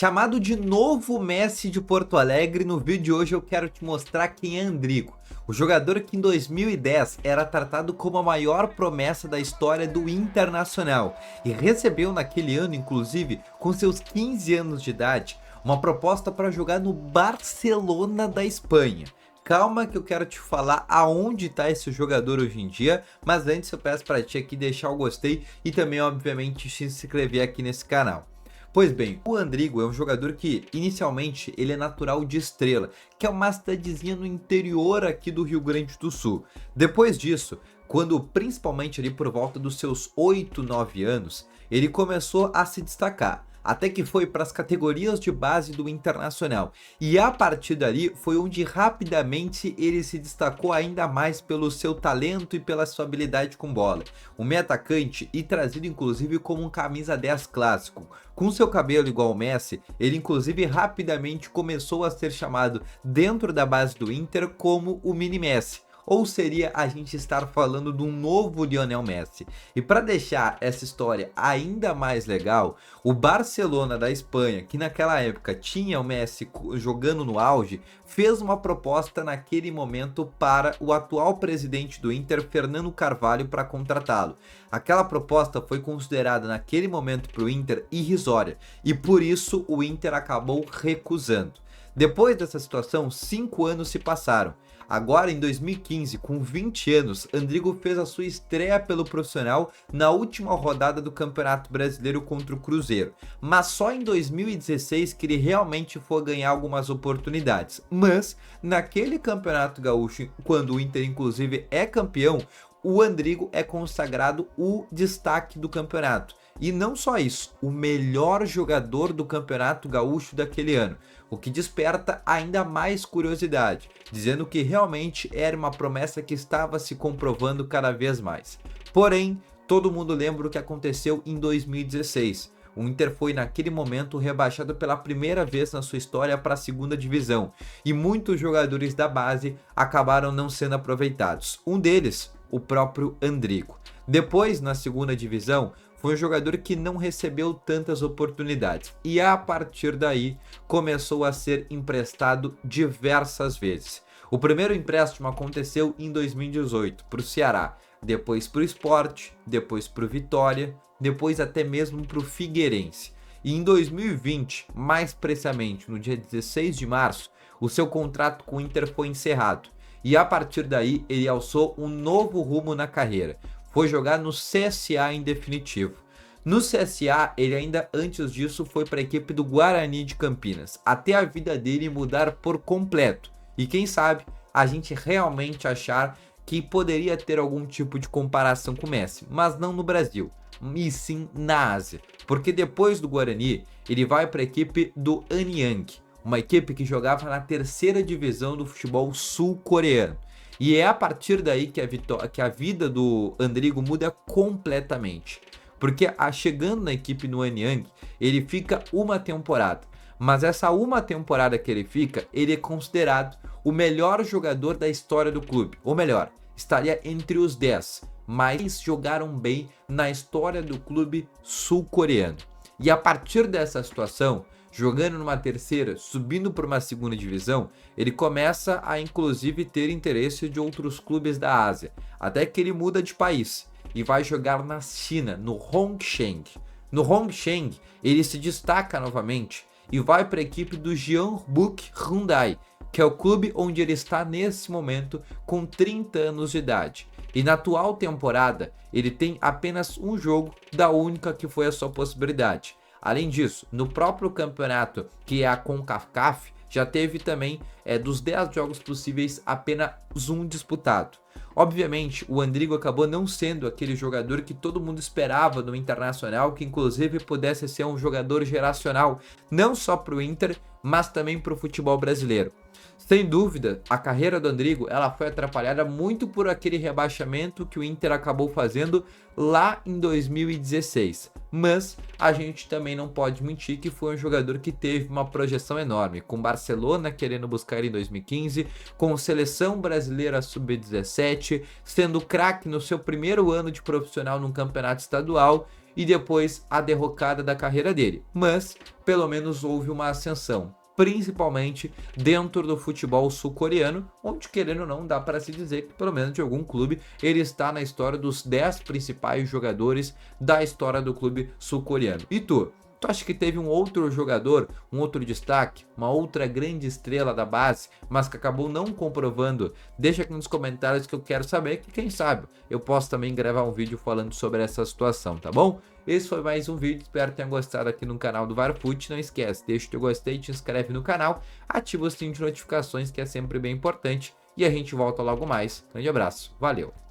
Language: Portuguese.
Chamado de novo Messi de Porto Alegre, no vídeo de hoje eu quero te mostrar quem é Andrigo, o jogador que em 2010 era tratado como a maior promessa da história do Internacional e recebeu naquele ano, inclusive, com seus 15 anos de idade, uma proposta para jogar no Barcelona da Espanha. Calma que eu quero te falar aonde está esse jogador hoje em dia, mas antes eu peço para ti aqui deixar o gostei e também, obviamente, se inscrever aqui nesse canal. Pois bem, o Andrigo é um jogador que, inicialmente, ele é natural de Estrela, que é uma cidadezinha no interior aqui do Rio Grande do Sul. Depois disso, quando principalmente ali por volta dos seus 8, 9 anos, ele começou a se destacar. Até que foi para as categorias de base do Internacional. E a partir dali foi onde rapidamente ele se destacou ainda mais pelo seu talento e pela sua habilidade com bola. Um meio atacante e trazido inclusive como um camisa 10 clássico. Com seu cabelo igual ao Messi, ele inclusive rapidamente começou a ser chamado dentro da base do Inter como o Mini Messi. Ou seria a gente estar falando de um novo Lionel Messi? E para deixar essa história ainda mais legal, o Barcelona da Espanha, que naquela época tinha o Messi jogando no auge, fez uma proposta naquele momento para o atual presidente do Inter, Fernando Carvalho, para contratá-lo. Aquela proposta foi considerada naquele momento para o Inter irrisória e por isso o Inter acabou recusando. Depois dessa situação, 5 anos se passaram. Agora, em 2015, com 20 anos, Andrigo fez a sua estreia pelo profissional na última rodada do Campeonato Brasileiro contra o Cruzeiro. Mas só em 2016 que ele realmente foi ganhar algumas oportunidades. Mas, naquele Campeonato Gaúcho, quando o Inter inclusive é campeão, o Andrigo é consagrado o destaque do campeonato. E não só isso, o melhor jogador do Campeonato Gaúcho daquele ano, o que desperta ainda mais curiosidade, dizendo que realmente era uma promessa que estava se comprovando cada vez mais. Porém, todo mundo lembra o que aconteceu em 2016. O Inter foi naquele momento rebaixado pela primeira vez na sua história para a segunda divisão e muitos jogadores da base acabaram não sendo aproveitados. Um deles, o próprio Andrigo. Depois, na segunda divisão, foi um jogador que não recebeu tantas oportunidades e a partir daí começou a ser emprestado diversas vezes. O primeiro empréstimo aconteceu em 2018 para o Ceará, depois para o Sport, depois para o Vitória, depois até mesmo para o Figueirense. E em 2020, mais precisamente no dia 16 de março, o seu contrato com o Inter foi encerrado. E a partir daí ele alçou um novo rumo na carreira. Foi jogar no CSA em definitivo. No CSA, ele ainda antes disso foi para a equipe do Guarani de Campinas, até a vida dele mudar por completo. E quem sabe a gente realmente achar que poderia ter algum tipo de comparação com o Messi, mas não no Brasil, e sim na Ásia. Porque depois do Guarani, ele vai para a equipe do Anyang, uma equipe que jogava na terceira divisão do futebol sul-coreano. E é a partir daí que a vida do Andrigo muda completamente. Porque chegando na equipe no Anyang, ele fica uma temporada. Mas essa uma temporada que ele fica, ele é considerado o melhor jogador da história do clube. Ou melhor, estaria entre os 10 mais jogaram bem na história do clube sul-coreano. E a partir dessa situação, jogando numa terceira, subindo para uma segunda divisão, ele começa a inclusive ter interesse de outros clubes da Ásia, até que ele muda de país e vai jogar na China, no Hongsheng. No Hongsheng, ele se destaca novamente e vai para a equipe do Jeonbuk Hyundai, que é o clube onde ele está nesse momento com 30 anos de idade. E na atual temporada, ele tem apenas um jogo da única que foi a sua possibilidade. Além disso, no próprio campeonato, que é a CONCACAF, já teve também, dos 10 jogos possíveis, apenas um disputado. Obviamente, o Andrigo acabou não sendo aquele jogador que todo mundo esperava no Internacional, que inclusive pudesse ser um jogador geracional, não só para o Inter, mas também para o futebol brasileiro. Sem dúvida, a carreira do Andrigo ela foi atrapalhada muito por aquele rebaixamento que o Inter acabou fazendo lá em 2016. Mas a gente também não pode mentir que foi um jogador que teve uma projeção enorme, com Barcelona querendo buscar ele em 2015, com seleção brasileira sub-17, sendo craque no seu primeiro ano de profissional num campeonato estadual e depois a derrocada da carreira dele. Mas pelo menos houve uma ascensão, principalmente dentro do futebol sul-coreano, onde, querendo ou não, dá para se dizer que, pelo menos de algum clube, ele está na história dos 10 principais jogadores da história do clube sul-coreano. E tu acha que teve um outro jogador, um outro destaque, uma outra grande estrela da base, mas que acabou não comprovando? Deixa aqui nos comentários que eu quero saber, que quem sabe eu posso também gravar um vídeo falando sobre essa situação, tá bom? Esse foi mais um vídeo, espero que tenham gostado aqui no canal do Varput. Não esquece, deixa o teu gostei, te inscreve no canal, ativa o sininho de notificações, que é sempre bem importante, e a gente volta logo mais. Grande abraço, valeu!